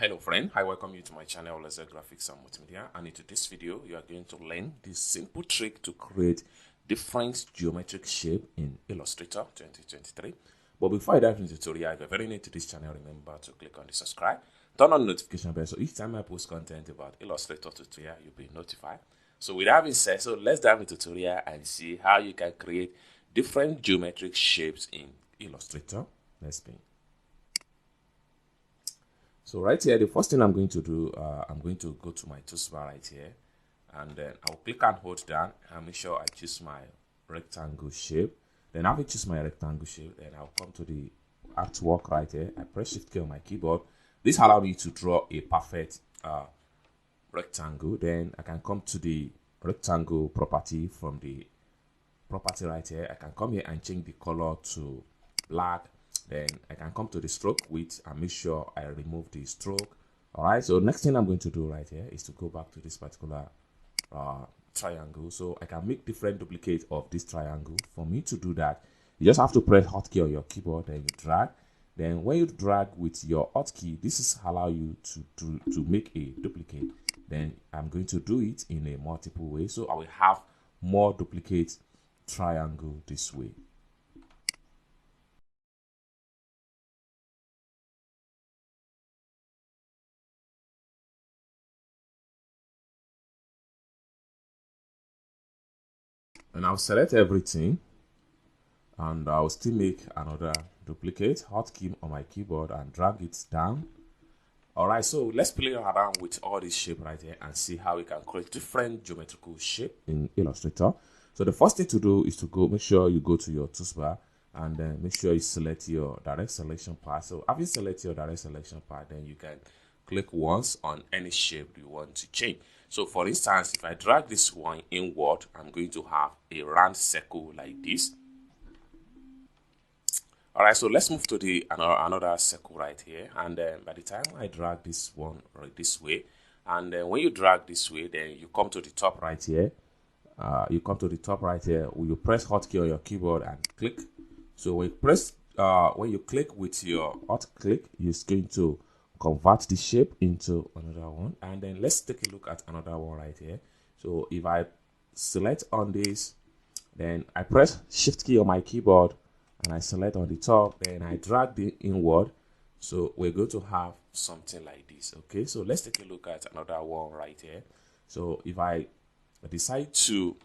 Hello friend, I welcome you to my channel Laser Graphics and Multimedia, and in this video you are going to learn this simple trick to create different geometric shape in Illustrator 2023. But before I dive into the tutorial, if you're very new to this channel, remember to click on the subscribe, turn on the notification bell so each time I post content about Illustrator tutorial you'll be notified. So with that being said, let's dive into the tutorial and see how you can create different geometric shapes in Illustrator. Let's begin. So right here, the first thing I'm going to do, I'm going to go to my toolbar right here, and then I'll click and hold down and make sure I choose my rectangle shape. Then after I choose my rectangle shape, then I'll come to the artwork right here. I press Shift key on my keyboard. This allows me to draw a perfect rectangle. Then I can come to the rectangle property from the property right here. I can come here and change the color to black. Then I can come to the stroke width and make sure I remove the stroke. All right, so next thing I'm going to do right here is to go back to this particular triangle. So I can make different duplicates of this triangle. For me to do that, you just have to press hotkey on your keyboard, then you drag. Then when you drag with your hotkey, this is allow you to make a duplicate. Then I'm going to do it in a multiple way, so I will have more duplicate triangle this way. And I'll select everything, and I'll still make another duplicate, hotkey on my keyboard and drag it down. All right, so let's play around with all this shape right here and see how we can create different geometrical shape in Illustrator. So the first thing to do is to make sure you go to your toolbar and then make sure you select your direct selection part. So after you select your direct selection part, then you can click once on any shape you want to change. So for instance, if I drag this one inward, I'm going to have a round circle like this. All right, so let's move to the another circle right here, and then by the time I drag this one right this way, and then when you drag this way, then you come to the top right here. You come to the top right here. You press hotkey on your keyboard and click. So when you click with your hot click, it's going to convert the shape into another one. And then let's take a look at another one right here. So if I select on this, then I press Shift key on my keyboard and I select on the top, then I drag the inward. So we're going to have something like this. Okay, so let's take a look at another one right here. So if I decide to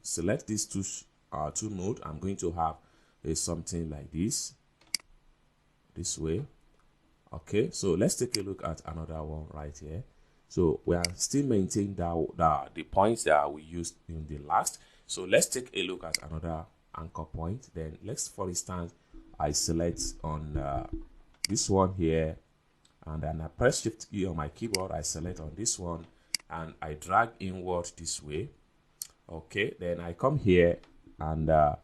select these two node, I'm going to have something like this way. Okay, so let's take a look at another one right here. So we are still maintaining the points that we used in the last. So let's take a look at another anchor point. Then let's, for instance, I select on this one here, and then I press Shift key on my keyboard. I select on this one and I drag inward this way. Okay, then I come here and I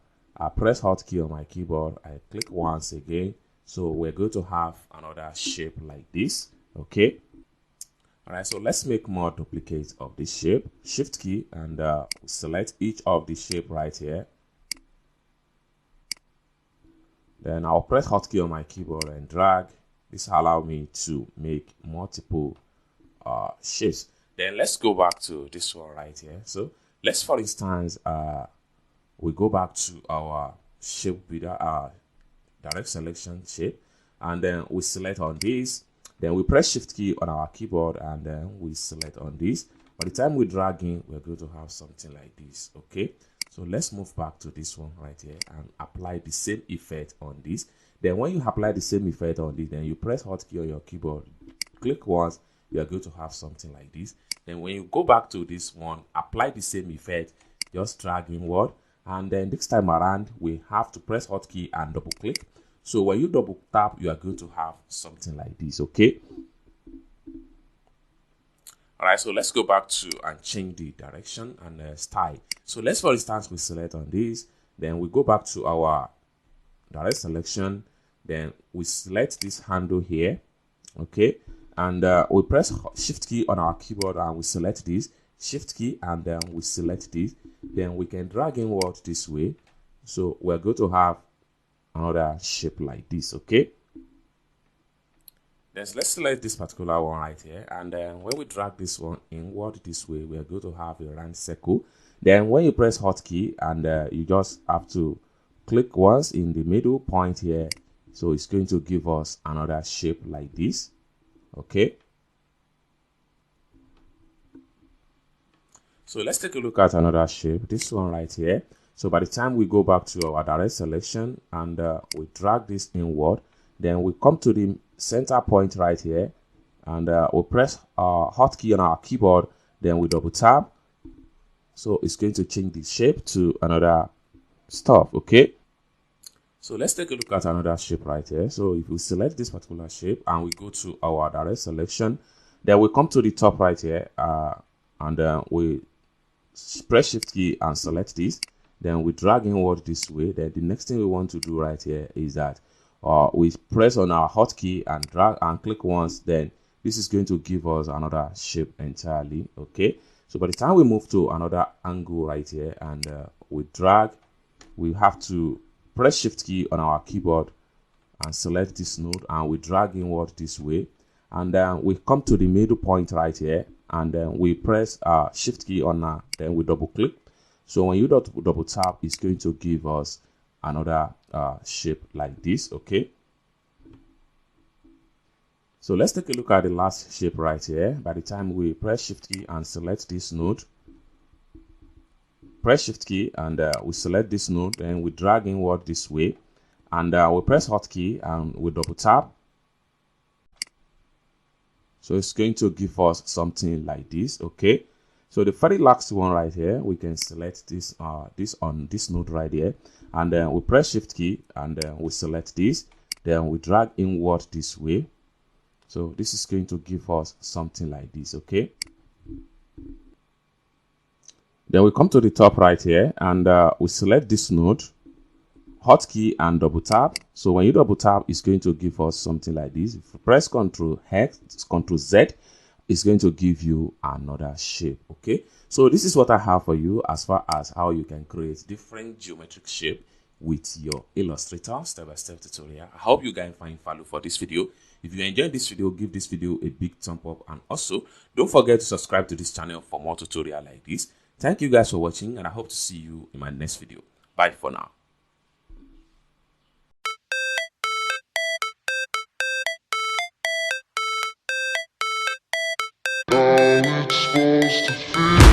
press hotkey on my keyboard. I click once again. So we're going to have another shape like this. Okay. All right, so let's make more duplicates of this shape. Shift key and select each of the shape right here. Then I'll press hotkey on my keyboard and drag. This allows me to make multiple shapes. Then let's go back to this one right here. So let's, for instance, we go back to our shape builder, direct selection shape, and then we select on this. Then we press Shift key on our keyboard and then we select on this. By the time we drag in, we're going to have something like this. Okay, so let's move back to this one right here and apply the same effect on this. Then when you apply the same effect on this, then you press hotkey on your keyboard, click once, you are going to have something like this. Then when you go back to this one, apply the same effect, just drag inward, and then this time around we have to press hotkey and double click. So when you double tap, you are going to have something like this. Okay, all right, so let's go back to and change the direction and style. So let's, for instance, we select on this, then we go back to our direct selection, then we select this handle here. Okay, and we press Shift key on our keyboard and we select this, Shift key, and then we select this. Then we can drag inward this way. So we're going to have another shape like this. Okay, Then let's select this particular one right here, and then when we drag this one inward this way, we are going to have a round circle. Then when you press hotkey, and you just have to click once in the middle point here, so it's going to give us another shape like this. Okay, so let's take a look at another shape, this one right here. So by the time we go back to our direct selection and we drag this inward, then we come to the center point right here, and we press hotkey on our keyboard, then we double tap, so it's going to change the shape to another stuff. Okay, so let's take a look at another shape right here. So if we select this particular shape and we go to our direct selection, then we come to the top right here, and we press shift key and select this, then we drag inward this way. Then the next thing we want to do right here is that we press on our hotkey and drag and click once, then this is going to give us another shape entirely. Okay, so by the time we move to another angle right here and we drag, we have to press shift key on our keyboard and select this node, and we drag inward this way, and then we come to the middle point right here, and then we press shift key on then we double click. So when you double tap, it's going to give us another shape like this. Okay, so let's take a look at the last shape right here. By the time we press shift key and select this node, press shift key and we select this node, then we drag inward this way, and we press hotkey and we double tap. So it's going to give us something like this. Okay, so the very last one right here, we can select this this on this node right here, and then we press shift key and we select this, then we drag inward this way. So this is going to give us something like this. Okay, then we come to the top right here, and we select this node, hotkey and double tap. So when you double tap, it's going to give us something like this. If you press Ctrl Z, it's going to give you another shape. Okay, so this is what I have for you as far as how you can create different geometric shape with your Illustrator step-by-step tutorial. I hope you guys find value for this video. If you enjoyed this video, give this video a big thumb up, and also don't forget to subscribe to this channel for more tutorial like this. Thank you guys for watching, and I hope to see you in my next video. Bye for now. How it's supposed to feel.